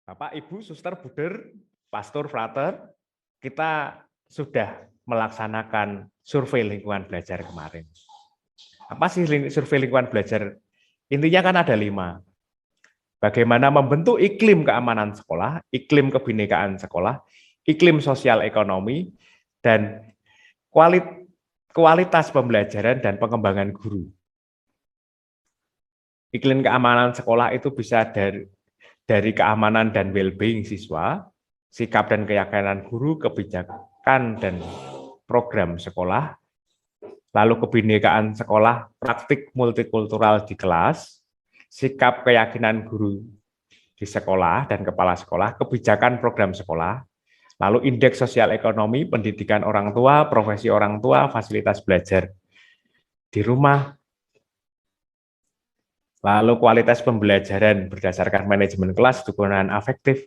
Bapak, Ibu, Suster, Buder, Pastor, Frater, kita sudah melaksanakan survei lingkungan belajar kemarin. Apa sih survei lingkungan belajar? Intinya kan ada 5. Bagaimana membentuk iklim keamanan sekolah, iklim kebinekaan sekolah, iklim sosial ekonomi, dan kualitas pembelajaran dan pengembangan guru. Iklim keamanan sekolah itu bisa dari keamanan dan well-being siswa, sikap dan keyakinan guru, kebijakan dan program sekolah, lalu kebinekaan sekolah, praktik multikultural di kelas, sikap keyakinan guru di sekolah dan kepala sekolah, kebijakan program sekolah, lalu indeks sosial ekonomi, pendidikan orang tua, profesi orang tua, fasilitas belajar di rumah, lalu kualitas pembelajaran berdasarkan manajemen kelas, dukungan afektif,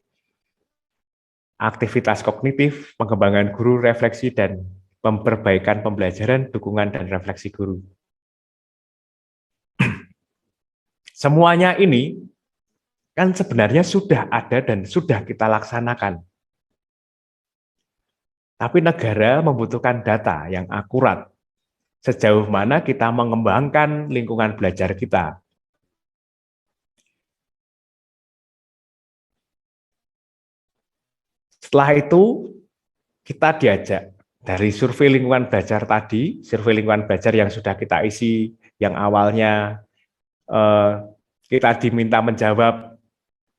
aktivitas kognitif, pengembangan guru, refleksi, dan perbaikan pembelajaran, dukungan, dan refleksi guru. Semuanya ini kan sebenarnya sudah ada dan sudah kita laksanakan. Tapi negara membutuhkan data yang akurat. Sejauh mana kita mengembangkan lingkungan belajar kita. Setelah itu, kita diajak dari survei lingkungan belajar tadi, survei lingkungan belajar yang sudah kita isi, yang awalnya kita diminta menjawab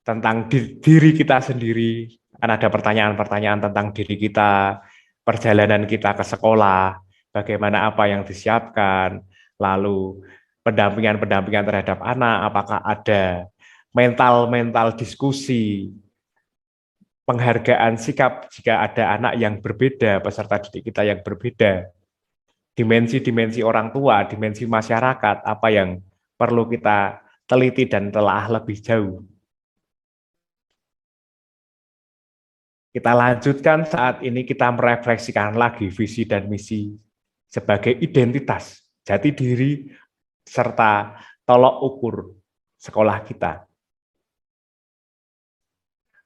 tentang diri kita sendiri, kan ada pertanyaan-pertanyaan tentang diri kita, perjalanan kita ke sekolah, bagaimana apa yang disiapkan, lalu pendampingan terhadap anak, apakah ada mental diskusi, penghargaan sikap jika ada anak yang berbeda, peserta didik kita yang berbeda, dimensi orang tua, dimensi masyarakat, apa yang perlu kita teliti dan telaah lebih jauh. Kita lanjutkan saat ini, kita merefleksikan lagi visi dan misi sebagai identitas, jati diri, serta tolok ukur sekolah kita.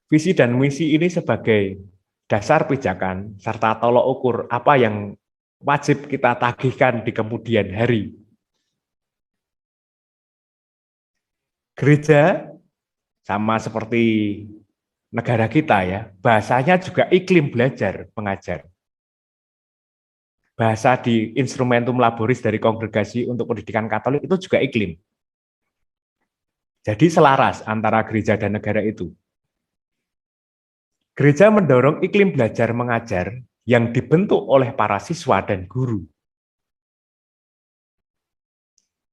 Visi dan misi ini sebagai dasar pijakan serta tolok ukur apa yang wajib kita tagihkan di kemudian hari. Gereja sama seperti negara kita ya, bahasanya juga iklim belajar mengajar. Bahasa di Instrumentum Laboris dari Kongregasi untuk Pendidikan Katolik itu juga iklim. Jadi selaras antara gereja dan negara itu. Gereja mendorong iklim belajar mengajar yang dibentuk oleh para siswa dan guru.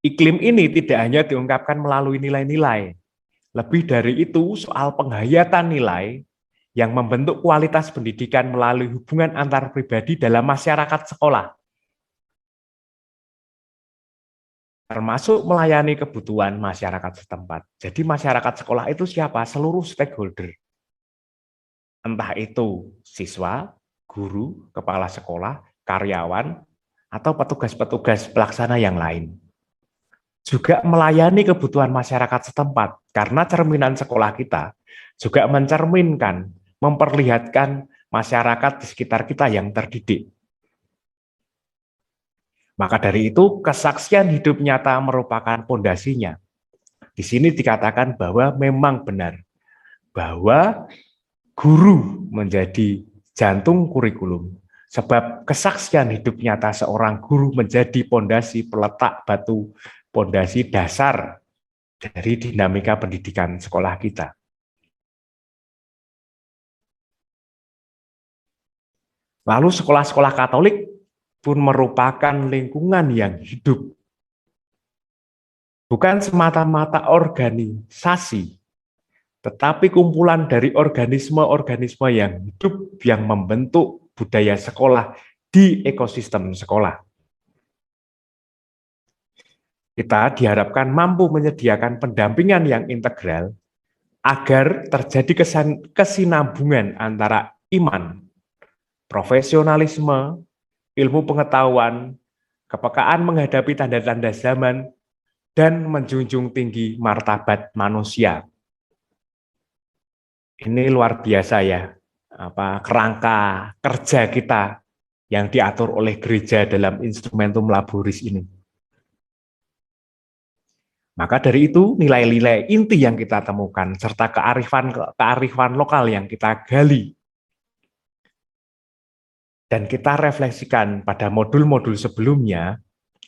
Iklim ini tidak hanya diungkapkan melalui nilai-nilai. Lebih dari itu, soal penghayatan nilai yang membentuk kualitas pendidikan melalui hubungan antar pribadi dalam masyarakat sekolah. Termasuk melayani kebutuhan masyarakat setempat. Jadi masyarakat sekolah itu siapa? Seluruh stakeholder. Entah itu siswa, guru, kepala sekolah, karyawan, atau petugas-petugas pelaksana yang lain. Juga melayani kebutuhan masyarakat setempat, karena cerminan sekolah kita juga mencerminkan, memperlihatkan masyarakat di sekitar kita yang terdidik. Maka dari itu, kesaksian hidup nyata merupakan pondasinya. Di sini dikatakan bahwa memang benar, bahwa guru menjadi jantung kurikulum, sebab kesaksian hidup nyata seorang guru menjadi pondasi peletak batu, pondasi dasar dari dinamika pendidikan sekolah kita. Lalu sekolah-sekolah Katolik pun merupakan lingkungan yang hidup. Bukan semata-mata organisasi, tetapi kumpulan dari organisme-organisme yang hidup yang membentuk budaya sekolah di ekosistem sekolah. Kita diharapkan mampu menyediakan pendampingan yang integral agar terjadi kesinambungan antara iman, profesionalisme, ilmu pengetahuan, kepekaan menghadapi tanda-tanda zaman, dan menjunjung tinggi martabat manusia. Ini luar biasa ya, kerangka kerja kita yang diatur oleh gereja dalam instrumentum laboris ini. Maka dari itu nilai-nilai inti yang kita temukan serta kearifan lokal yang kita gali dan kita refleksikan pada modul-modul sebelumnya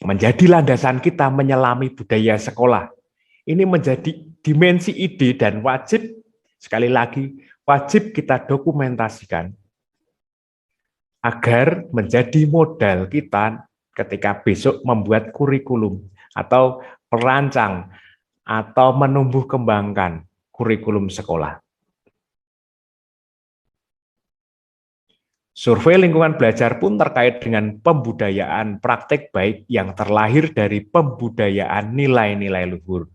menjadi landasan kita menyelami budaya sekolah. Ini menjadi dimensi ide dan wajib, sekali lagi, wajib kita dokumentasikan agar menjadi modal kita ketika besok membuat kurikulum atau merancang atau menumbuh kembangkan kurikulum sekolah. Survei lingkungan belajar pun terkait dengan pembudayaan praktek baik yang terlahir dari pembudayaan nilai-nilai luhur.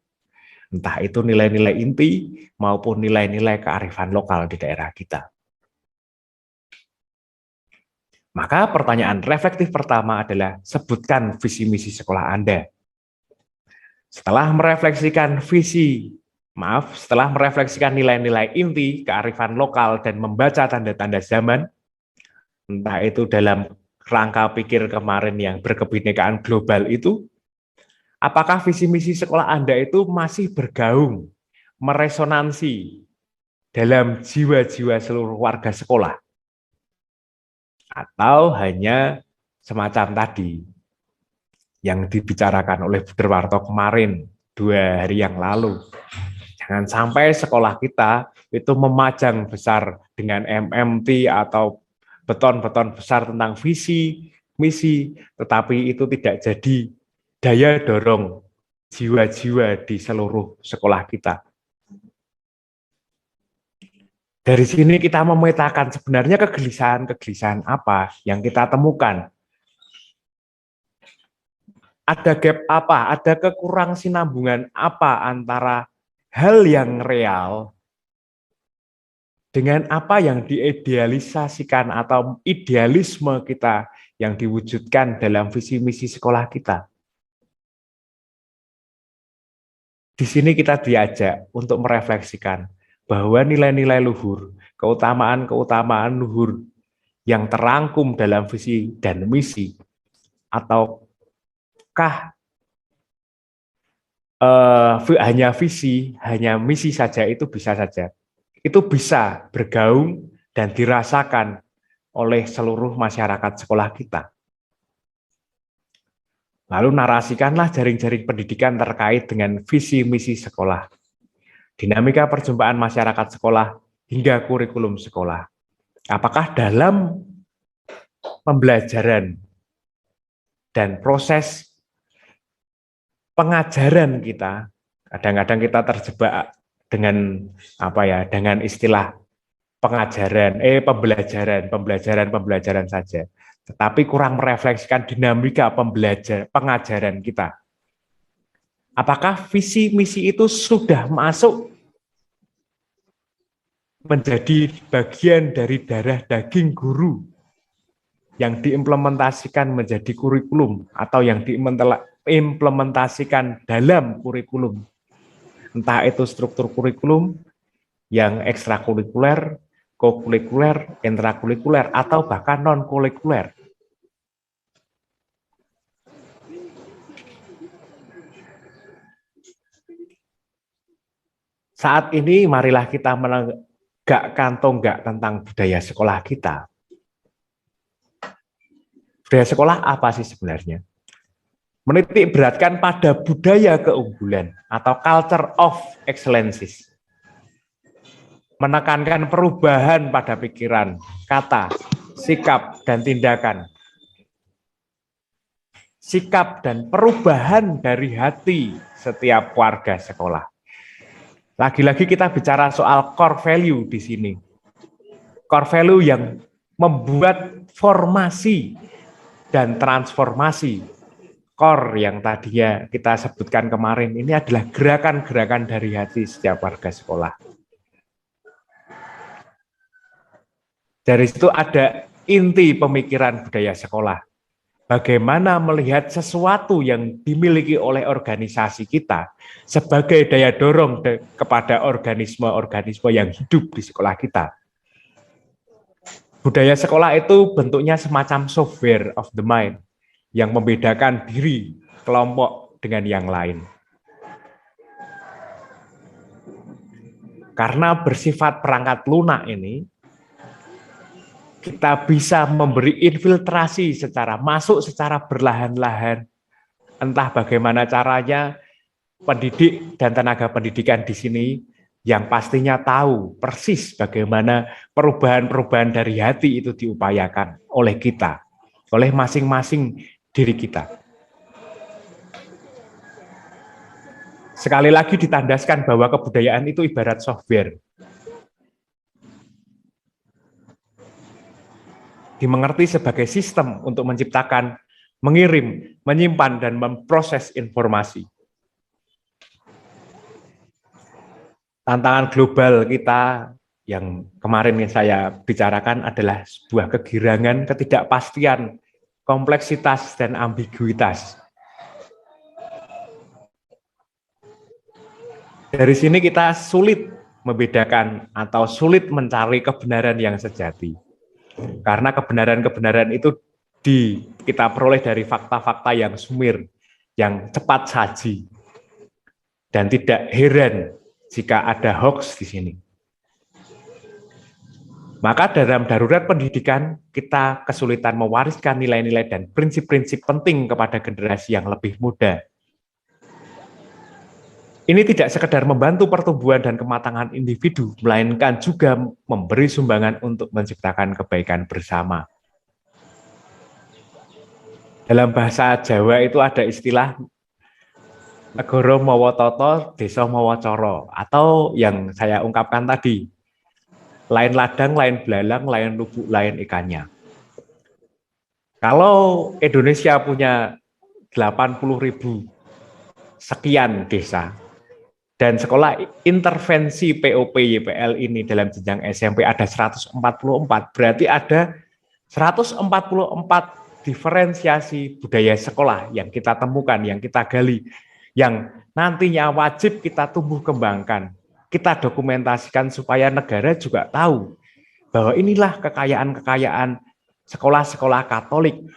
Entah itu nilai-nilai inti maupun nilai-nilai kearifan lokal di daerah kita. Maka pertanyaan reflektif pertama adalah sebutkan visi misi sekolah Anda. Setelah merefleksikan nilai-nilai inti, kearifan lokal, dan membaca tanda-tanda zaman, entah itu dalam rangka pikir kemarin yang berkebinekaan global itu, apakah visi misi sekolah Anda itu masih bergaung, meresonansi dalam jiwa-jiwa seluruh warga sekolah? Atau hanya semacam tadi yang dibicarakan oleh Bu Derwarto kemarin 2 hari yang lalu. Jangan sampai sekolah kita itu memajang besar dengan MMT atau beton-beton besar tentang visi, misi, tetapi itu tidak jadi daya dorong jiwa-jiwa di seluruh sekolah kita. Dari sini kita memetakan sebenarnya kegelisahan apa yang kita temukan. Ada gap apa, ada kekurangsinambungan apa antara hal yang real dengan apa yang diidealisasikan atau idealisme kita yang diwujudkan dalam visi misi sekolah kita. Di sini kita diajak untuk merefleksikan bahwa nilai-nilai luhur, keutamaan-keutamaan luhur yang terangkum dalam visi dan misi, ataukah hanya visi, hanya misi saja, itu bisa saja. Itu bisa bergaung dan dirasakan oleh seluruh masyarakat sekolah kita. Lalu narasikanlah jaring-jaring pendidikan terkait dengan visi misi sekolah, dinamika perjumpaan masyarakat sekolah, hingga kurikulum sekolah. Apakah dalam pembelajaran dan proses pengajaran kita, kadang-kadang kita terjebak dengan dengan istilah pembelajaran saja, tetapi kurang merefleksikan dinamika pengajaran kita. Apakah visi misi itu sudah masuk menjadi bagian dari darah daging guru yang diimplementasikan menjadi kurikulum atau yang diimplementasikan dalam kurikulum? Entah itu struktur kurikulum yang ekstrakurikuler, kokurikuler, intrakurikuler, atau bahkan non-kurikuler. Saat ini marilah kita menegakkan tonggak tentang budaya sekolah kita. Budaya sekolah apa sih sebenarnya? Menitik beratkan pada budaya keunggulan atau culture of excellences. Menekankan perubahan pada pikiran, kata, sikap, dan tindakan. Sikap dan perubahan dari hati setiap warga sekolah. Lagi-lagi kita bicara soal core value di sini. Core value yang membuat formasi dan transformasi. Core yang tadinya kita sebutkan kemarin, ini adalah gerakan-gerakan dari hati setiap warga sekolah. Dari situ ada inti pemikiran budaya sekolah. bagaimana melihat sesuatu yang dimiliki oleh organisasi kita sebagai daya dorong kepada organisme-organisme yang hidup di sekolah kita. Budaya sekolah itu bentuknya semacam software of the mind yang membedakan diri kelompok dengan yang lain. Karena bersifat perangkat lunak ini, kita bisa memberi infiltrasi masuk secara berlahan-lahan. Entah bagaimana caranya, pendidik dan tenaga pendidikan di sini yang pastinya tahu persis bagaimana perubahan-perubahan dari hati itu diupayakan oleh kita, oleh masing-masing diri kita. Sekali lagi ditandaskan bahwa kebudayaan itu ibarat software. Dimengerti sebagai sistem untuk menciptakan, mengirim, menyimpan, dan memproses informasi. Tantangan global kita yang kemarin saya bicarakan adalah sebuah kegirangan, ketidakpastian, kompleksitas, dan ambiguitas. Dari sini kita sulit membedakan atau sulit mencari kebenaran yang sejati. Karena kebenaran-kebenaran itu kita peroleh dari fakta-fakta yang sumir, yang cepat saji. Dan tidak heran jika ada hoax di sini. Maka dalam darurat pendidikan, kita kesulitan mewariskan nilai-nilai dan prinsip-prinsip penting kepada generasi yang lebih muda. Ini tidak sekedar membantu pertumbuhan dan kematangan individu, melainkan juga memberi sumbangan untuk menciptakan kebaikan bersama. Dalam bahasa Jawa itu ada istilah negara mawa tata, desa mawa cara, atau yang saya ungkapkan tadi, lain ladang, lain belalang, lain lubuk, lain ikannya. Kalau Indonesia punya 80.000 sekian desa, dan sekolah intervensi POP YPL ini dalam jenjang SMP ada 144, berarti ada 144 diferensiasi budaya sekolah yang kita temukan, yang kita gali, yang nantinya wajib kita tumbuh kembangkan, kita dokumentasikan supaya negara juga tahu bahwa inilah kekayaan-kekayaan sekolah-sekolah Katolik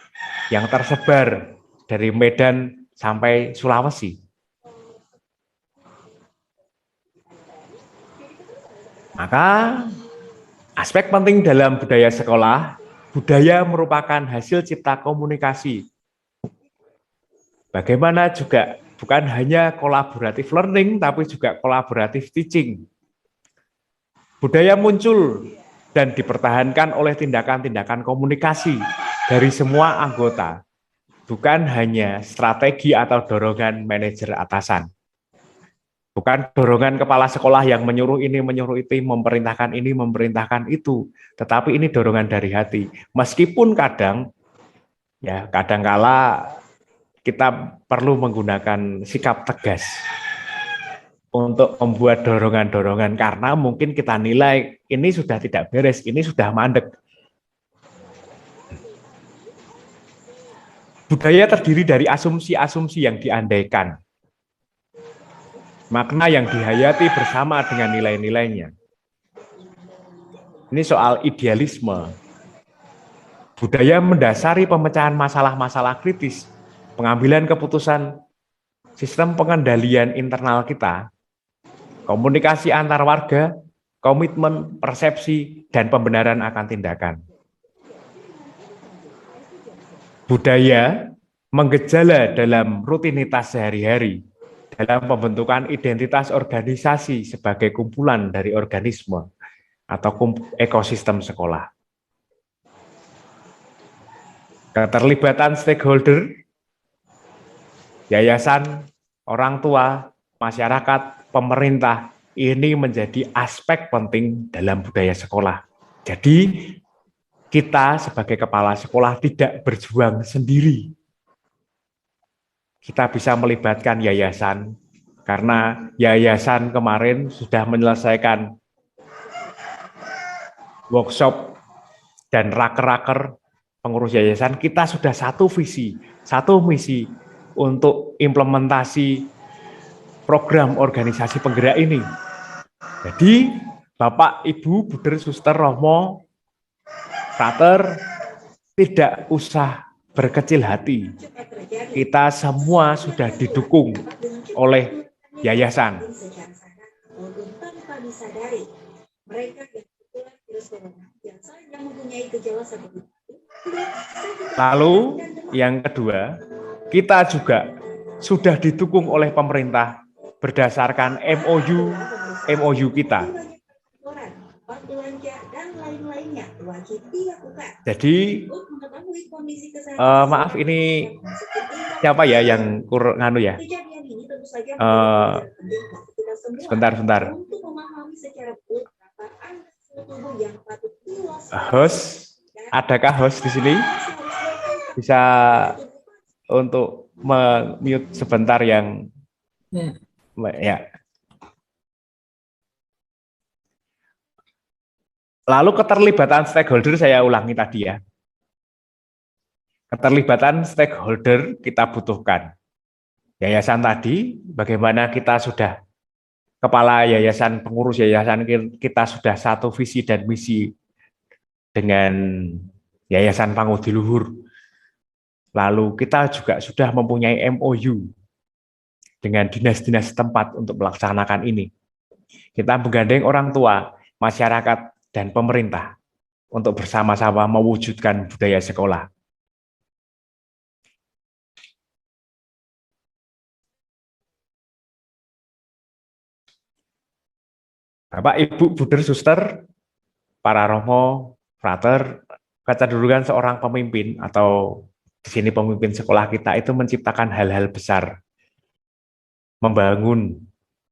yang tersebar dari Medan sampai Sulawesi. Maka aspek penting dalam budaya sekolah, budaya merupakan hasil cipta komunikasi. Bagaimana juga bukan hanya kolaboratif learning, tapi juga kolaboratif teaching. Budaya muncul dan dipertahankan oleh tindakan-tindakan komunikasi dari semua anggota, bukan hanya strategi atau dorongan manajer atasan. Bukan dorongan kepala sekolah yang menyuruh ini, menyuruh itu, memerintahkan ini, memerintahkan itu. Tetapi ini dorongan dari hati. Meskipun kadangkala kita perlu menggunakan sikap tegas untuk membuat dorongan-dorongan. Karena mungkin kita nilai ini sudah tidak beres, ini sudah mandek. Budaya terdiri dari asumsi-asumsi yang diandaikan. Makna yang dihayati bersama dengan nilai-nilainya. Ini soal idealisme. Budaya mendasari pemecahan masalah-masalah kritis, pengambilan keputusan, sistem pengendalian internal kita, komunikasi antar warga, komitmen, persepsi, dan pembenaran akan tindakan. Budaya menggejala dalam rutinitas sehari-hari, dalam pembentukan identitas organisasi sebagai kumpulan dari organisme atau ekosistem sekolah. Keterlibatan stakeholder, yayasan, orang tua, masyarakat, pemerintah, ini menjadi aspek penting dalam budaya sekolah. Jadi, kita sebagai kepala sekolah tidak berjuang sendiri. Kita bisa melibatkan yayasan, karena yayasan kemarin sudah menyelesaikan workshop dan raker-raker pengurus yayasan, kita sudah satu visi, satu misi untuk implementasi program organisasi penggerak ini. Jadi, Bapak, Ibu, Buder, Suster, Romo, Frater, tidak usah berkecil hati. Kita semua sudah didukung oleh yayasan. Lalu yang kedua, kita juga sudah didukung oleh pemerintah berdasarkan MOU kita. Jadi maaf, ini siapa ya yang kurang nganu ya? Sebentar. Host, adakah host di sini? Bisa untuk mute sebentar yang ya. Lalu keterlibatan stakeholder saya ulangi tadi ya. Keterlibatan stakeholder kita butuhkan. Yayasan tadi, bagaimana kita sudah kepala yayasan, pengurus yayasan kita sudah satu visi dan misi dengan Yayasan Pangudi Luhur. Lalu kita juga sudah mempunyai MOU dengan dinas-dinas setempat untuk melaksanakan ini. Kita menggandeng orang tua, masyarakat, dan pemerintah untuk bersama-sama mewujudkan budaya sekolah. Bapak, Ibu, Buder, Suster, para Romo, Frater, kecenderungan seorang pemimpin atau di sini pemimpin sekolah kita itu menciptakan hal-hal besar, membangun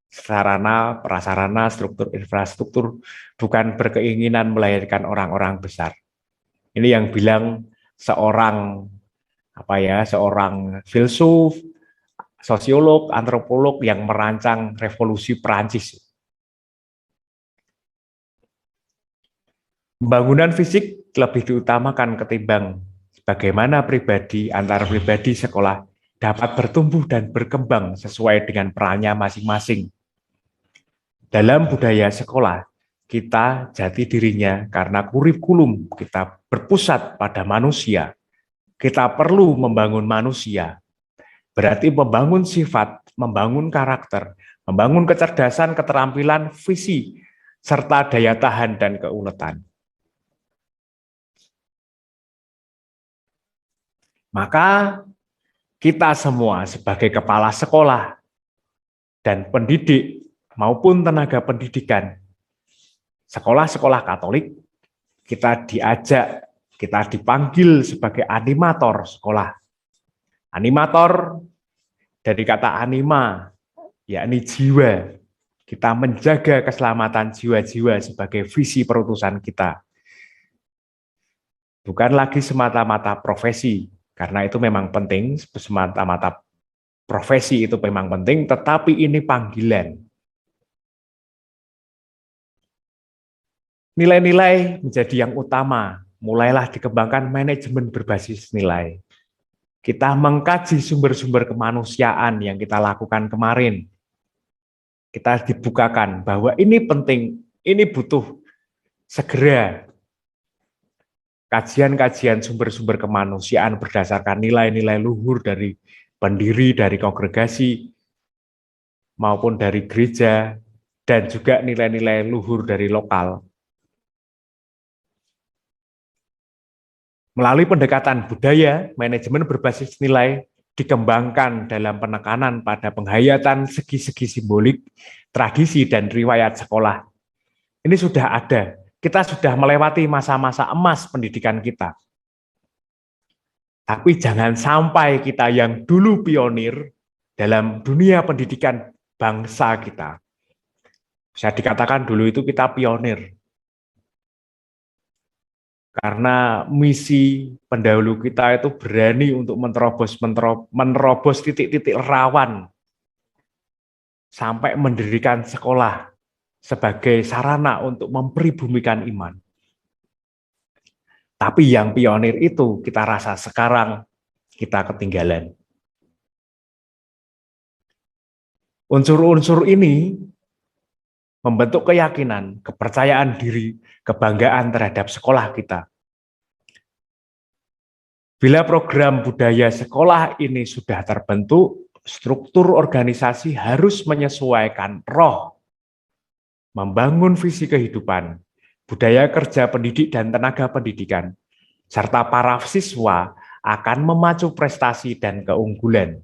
sarana, prasarana, struktur, infrastruktur, bukan berkeinginan melahirkan orang-orang besar. Ini yang bilang seorang seorang filsuf, sosiolog, antropolog yang merancang revolusi Perancis. Pembangunan fisik lebih diutamakan ketimbang bagaimana pribadi antar pribadi sekolah dapat bertumbuh dan berkembang sesuai dengan perannya masing-masing. Dalam budaya sekolah, kita jati dirinya karena kurikulum kita berpusat pada manusia. Kita perlu membangun manusia. Berarti membangun sifat, membangun karakter, membangun kecerdasan, keterampilan, visi, serta daya tahan dan keuletan. Maka kita semua sebagai kepala sekolah dan pendidik maupun tenaga pendidikan, sekolah-sekolah Katolik, kita diajak, kita dipanggil sebagai animator sekolah. Animator dari kata anima, yakni jiwa. Kita menjaga keselamatan jiwa-jiwa sebagai visi perutusan kita. Bukan lagi semata-mata profesi, karena itu memang penting, semata-mata profesi itu memang penting, tetapi ini panggilan. Nilai-nilai menjadi yang utama, mulailah dikembangkan manajemen berbasis nilai. Kita mengkaji sumber-sumber kemanusiaan yang kita lakukan kemarin. Kita dibukakan bahwa ini penting, ini butuh segera kajian-kajian sumber-sumber kemanusiaan berdasarkan nilai-nilai luhur dari pendiri, dari kongregasi, maupun dari gereja, dan juga nilai-nilai luhur dari lokal. Melalui pendekatan budaya, manajemen berbasis nilai dikembangkan dalam penekanan pada penghayatan segi-segi simbolik, tradisi, dan riwayat sekolah. Ini sudah ada. Kita sudah melewati masa-masa emas pendidikan kita. Tapi jangan sampai kita yang dulu pionir dalam dunia pendidikan bangsa kita. Bisa dikatakan dulu itu kita pionir. Karena misi pendahulu kita itu berani untuk menerobos titik-titik rawan sampai mendirikan sekolah sebagai sarana untuk mempribumikan iman. Tapi yang pionir itu kita rasa sekarang kita ketinggalan. Unsur-unsur ini membentuk keyakinan, kepercayaan diri, kebanggaan terhadap sekolah kita. Bila program budaya sekolah ini sudah terbentuk, struktur organisasi harus menyesuaikan roh, membangun visi kehidupan, budaya kerja pendidik dan tenaga pendidikan, serta para siswa akan memacu prestasi dan keunggulan.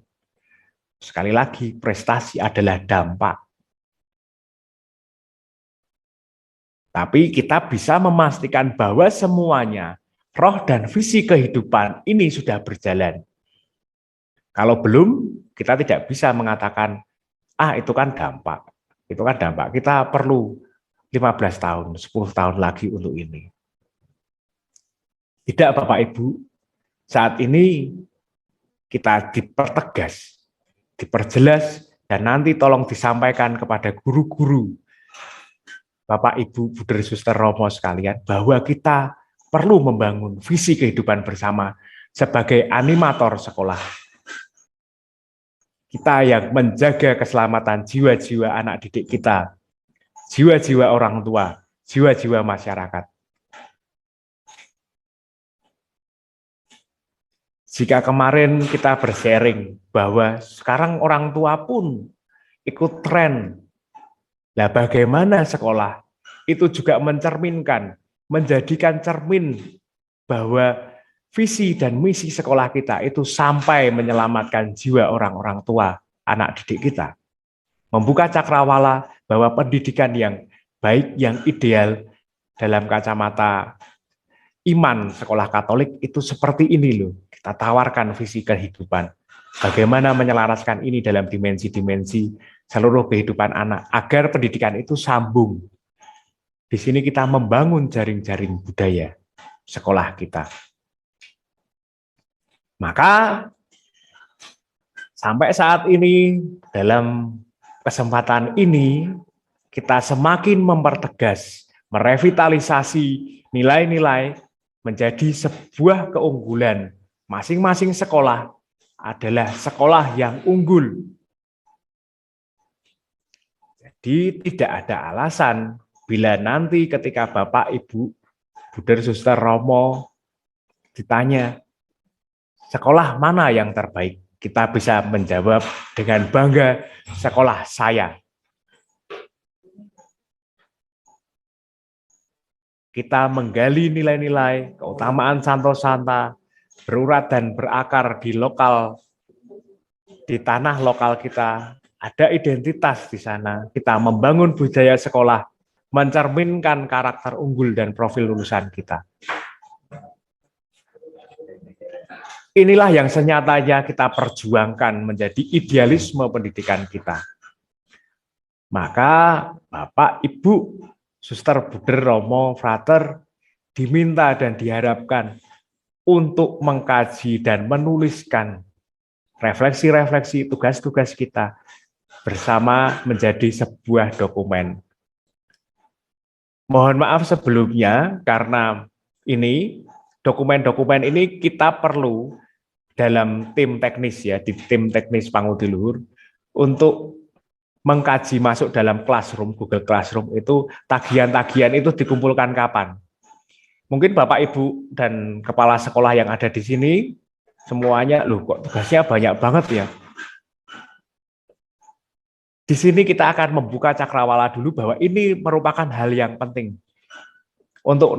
Sekali lagi, prestasi adalah dampak. Tapi kita bisa memastikan bahwa semuanya, roh dan visi kehidupan ini sudah berjalan. Kalau belum, kita tidak bisa mengatakan, itu kan dampak. Itu kan dampak. Kita perlu 15 tahun, 10 tahun lagi untuk ini. Tidak, Bapak Ibu. Saat ini kita dipertegas, diperjelas, dan nanti tolong disampaikan kepada guru-guru, Bapak, Ibu, Buder, Suster, Romo sekalian, bahwa kita perlu membangun visi kehidupan bersama sebagai animator sekolah. Kita yang menjaga keselamatan jiwa-jiwa anak didik kita, jiwa-jiwa orang tua, jiwa-jiwa masyarakat. Jika kemarin kita bersharing bahwa sekarang orang tua pun ikut tren, nah, bagaimana sekolah itu juga mencerminkan, menjadikan cermin bahwa visi dan misi sekolah kita itu sampai menyelamatkan jiwa orang-orang tua, anak didik kita. Membuka cakrawala bahwa pendidikan yang baik, yang ideal dalam kacamata iman sekolah Katolik itu seperti ini loh. Kita tawarkan visi kehidupan. Bagaimana menyelaraskan ini dalam dimensi-dimensi seluruh kehidupan anak, agar pendidikan itu sambung. Di sini kita membangun jaring-jaring budaya sekolah kita. Maka sampai saat ini, dalam kesempatan ini, kita semakin mempertegas, merevitalisasi nilai-nilai menjadi sebuah keunggulan. Masing-masing sekolah adalah sekolah yang unggul. Jadi tidak ada alasan bila nanti ketika Bapak, Ibu, Buder, Suster, Romo ditanya, sekolah mana yang terbaik? Kita bisa menjawab dengan bangga, sekolah saya. Kita menggali nilai-nilai, keutamaan Santo Santa, berurat dan berakar di lokal, di tanah lokal kita, ada identitas di sana. Kita membangun budaya sekolah, mencerminkan karakter unggul dan profil lulusan kita. Inilah yang senyatanya kita perjuangkan menjadi idealisme pendidikan kita. Maka Bapak, Ibu, Suster, Buder, Romo, Frater diminta dan diharapkan untuk mengkaji dan menuliskan refleksi-refleksi tugas-tugas kita bersama menjadi sebuah dokumen. Mohon maaf sebelumnya karena ini dokumen-dokumen ini kita perlu dalam tim teknis ya, di tim teknis Pangudi Luhur untuk mengkaji masuk dalam Classroom, Google Classroom itu tagihan-tagihan itu dikumpulkan kapan. Mungkin Bapak, Ibu, dan kepala sekolah yang ada di sini, semuanya, loh kok tugasnya banyak banget ya. Di sini kita akan membuka cakrawala dulu bahwa ini merupakan hal yang penting. Untuk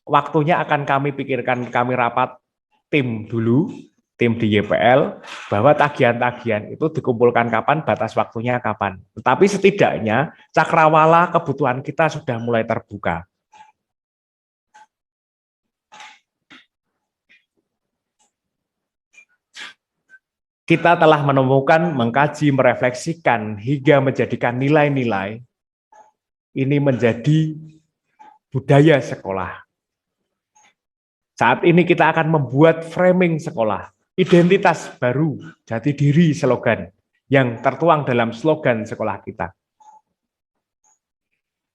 waktunya akan kami pikirkan, kami rapat tim dulu, tim di YPL, bahwa tagihan-tagihan itu dikumpulkan kapan, batas waktunya kapan. Tetapi setidaknya cakrawala kebutuhan kita sudah mulai terbuka. Kita telah menemukan, mengkaji, merefleksikan, hingga menjadikan nilai-nilai ini menjadi budaya sekolah. Saat ini kita akan membuat framing sekolah, identitas baru, jati diri slogan, yang tertuang dalam slogan sekolah kita.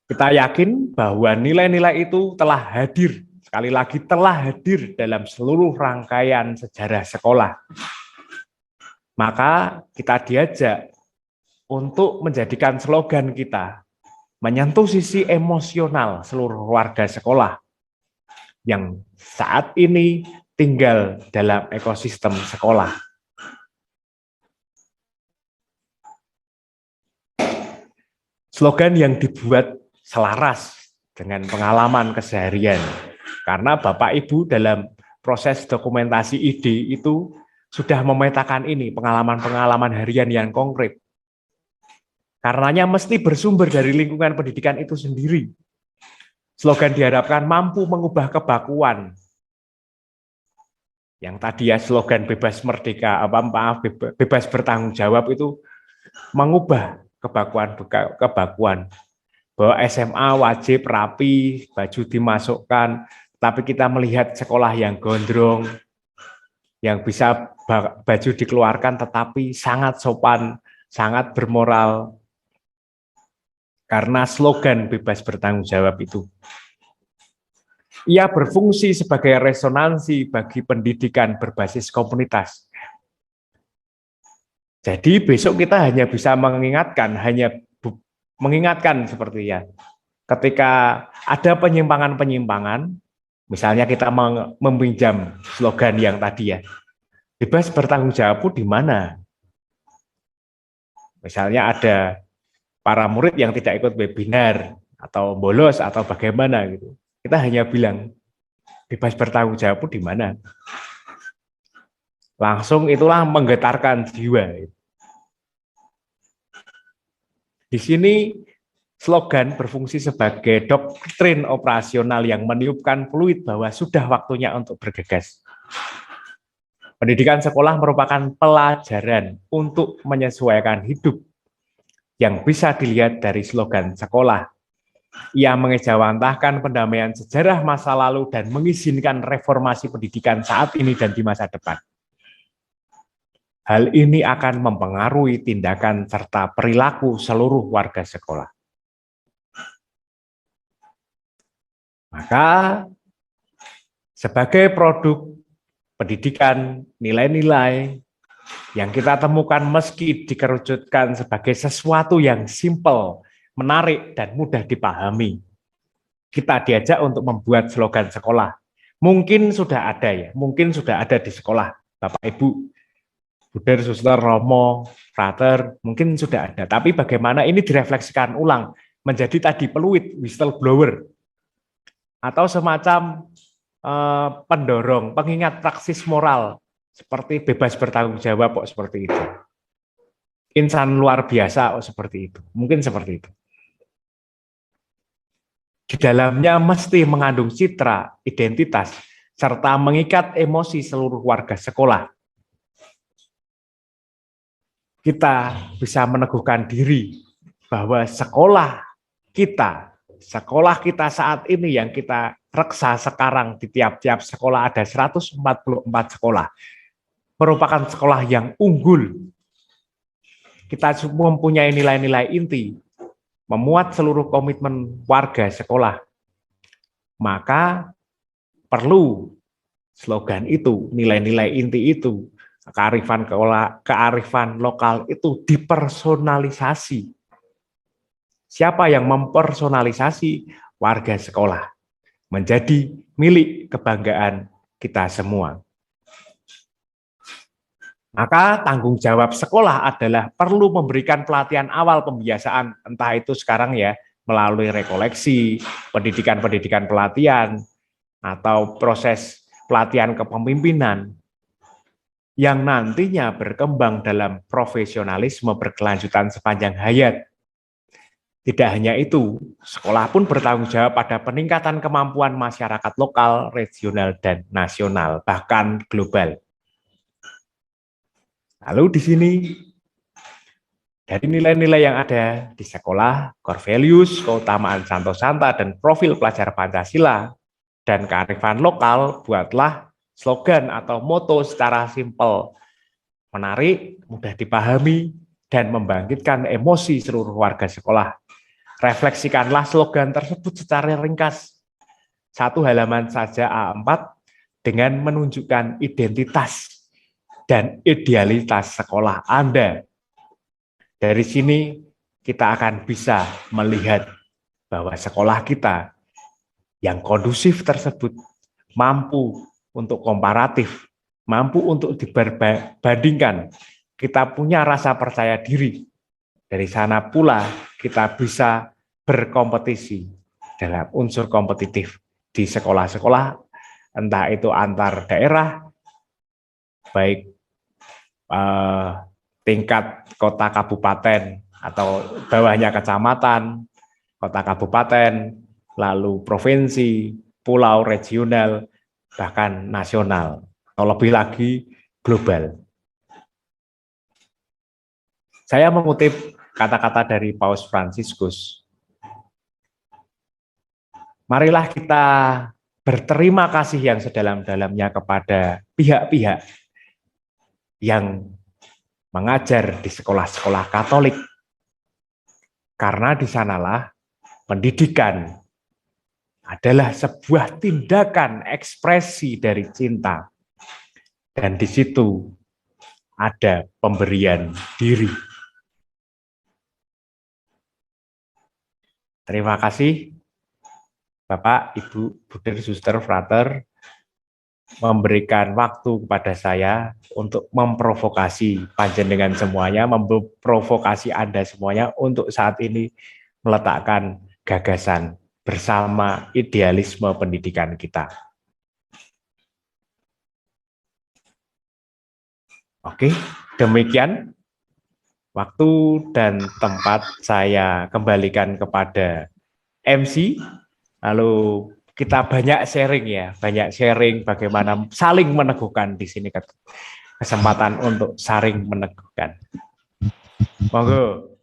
Kita yakin bahwa nilai-nilai itu telah hadir. sekali lagi telah hadir dalam seluruh rangkaian sejarah sekolah. Maka kita diajak untuk menjadikan slogan kita menyentuh sisi emosional seluruh warga sekolah yang saat ini tinggal dalam ekosistem sekolah. Slogan yang dibuat selaras dengan pengalaman keseharian. Karena Bapak Ibu dalam proses dokumentasi ide itu sudah memetakan ini, pengalaman-pengalaman harian yang konkret. Karenanya mesti bersumber dari lingkungan pendidikan itu sendiri. Slogan diharapkan mampu mengubah kebakuan. Yang tadi ya slogan bebas merdeka, bebas bertanggung jawab itu mengubah kebakuan. Bahwa SMA wajib rapi, baju dimasukkan, tapi kita melihat sekolah yang gondrong, yang bisa baju dikeluarkan tetapi sangat sopan, sangat bermoral, karena slogan bebas bertanggung jawab itu. Ia berfungsi sebagai resonansi bagi pendidikan berbasis komunitas. Jadi besok kita hanya bisa mengingatkan seperti ya. Ketika ada penyimpangan-penyimpangan, misalnya kita meminjam slogan yang tadi ya, bebas bertanggung jawab di mana? Misalnya ada para murid yang tidak ikut webinar atau bolos atau bagaimana gitu. Kita hanya bilang bebas bertanggung jawab di mana? Langsung itulah menggetarkan jiwa. Di sini slogan berfungsi sebagai doktrin operasional yang meniupkan fluid bahwa sudah waktunya untuk bergegas. Pendidikan sekolah merupakan pelajaran untuk menyesuaikan hidup yang bisa dilihat dari slogan sekolah. Ia mengejawantahkan pendamaian sejarah masa lalu dan mengizinkan reformasi pendidikan saat ini dan di masa depan. Hal ini akan mempengaruhi tindakan serta perilaku seluruh warga sekolah. Maka, sebagai produk pendidikan nilai-nilai yang kita temukan meski dikerucutkan sebagai sesuatu yang simpel, menarik, dan mudah dipahami, kita diajak untuk membuat slogan sekolah. Mungkin sudah ada ya, mungkin sudah ada di sekolah, Bapak Ibu, Buder, Suster, Romo, Frater, mungkin sudah ada. Tapi bagaimana ini direfleksikan ulang menjadi tadi peluit, whistleblower, atau semacam pendorong, pengingat praksis moral, seperti bebas bertanggung jawab kok seperti itu. Insan luar biasa kok seperti itu. Mungkin seperti itu. Di dalamnya mesti mengandung citra, identitas, serta mengikat emosi seluruh warga sekolah. Kita bisa meneguhkan diri bahwa sekolah kita saat ini yang kita reksa sekarang di tiap-tiap sekolah ada 144 sekolah, merupakan sekolah yang unggul. Kita mempunyai nilai-nilai inti, memuat seluruh komitmen warga sekolah. Maka perlu slogan itu, nilai-nilai inti itu, kearifan lokal itu dipersonalisasi. Siapa yang mempersonalisasi? Warga sekolah. Menjadi milik kebanggaan kita semua. Maka tanggung jawab sekolah adalah perlu memberikan pelatihan awal pembiasaan, entah itu sekarang ya melalui rekoleksi, pendidikan pelatihan, atau proses pelatihan kepemimpinan, yang nantinya berkembang dalam profesionalisme berkelanjutan sepanjang hayat. Tidak hanya itu, sekolah pun bertanggung jawab pada peningkatan kemampuan masyarakat lokal, regional, dan nasional, bahkan global. Lalu di sini, dari nilai-nilai yang ada di sekolah, core values, keutamaan Santo Santa, dan profil pelajar Pancasila, dan kearifan lokal, buatlah slogan atau moto secara simpel, menarik, mudah dipahami, dan membangkitkan emosi seluruh warga sekolah. Refleksikanlah slogan tersebut secara ringkas. satu halaman saja A4 dengan menunjukkan identitas dan idealitas sekolah Anda. Dari sini kita akan bisa melihat bahwa sekolah kita yang kondusif tersebut mampu untuk komparatif, mampu untuk dibandingkan. Kita punya rasa percaya diri. Dari sana pula kita bisa berkompetisi dalam unsur kompetitif di sekolah-sekolah, entah itu antar daerah, baik tingkat kota kabupaten atau bawahnya kecamatan, kota kabupaten, lalu provinsi, pulau, regional, bahkan nasional, atau lebih lagi global. Saya mengutip kata-kata dari Paus Fransiskus. Marilah kita berterima kasih yang sedalam-dalamnya kepada pihak-pihak yang mengajar di sekolah-sekolah Katolik. Karena di sanalah pendidikan adalah sebuah tindakan ekspresi dari cinta. Dan di situ ada pemberian diri. Terima kasih Bapak, Ibu, Buder, Suster, Frater, memberikan waktu kepada saya untuk memprovokasi panjenengan semuanya, memprovokasi Anda semuanya untuk saat ini meletakkan gagasan bersama idealisme pendidikan kita. Oke, demikian waktu dan tempat saya kembalikan kepada MC, lalu kita banyak sharing ya, banyak sharing bagaimana saling meneguhkan di sini, kesempatan untuk saling meneguhkan. Monggo.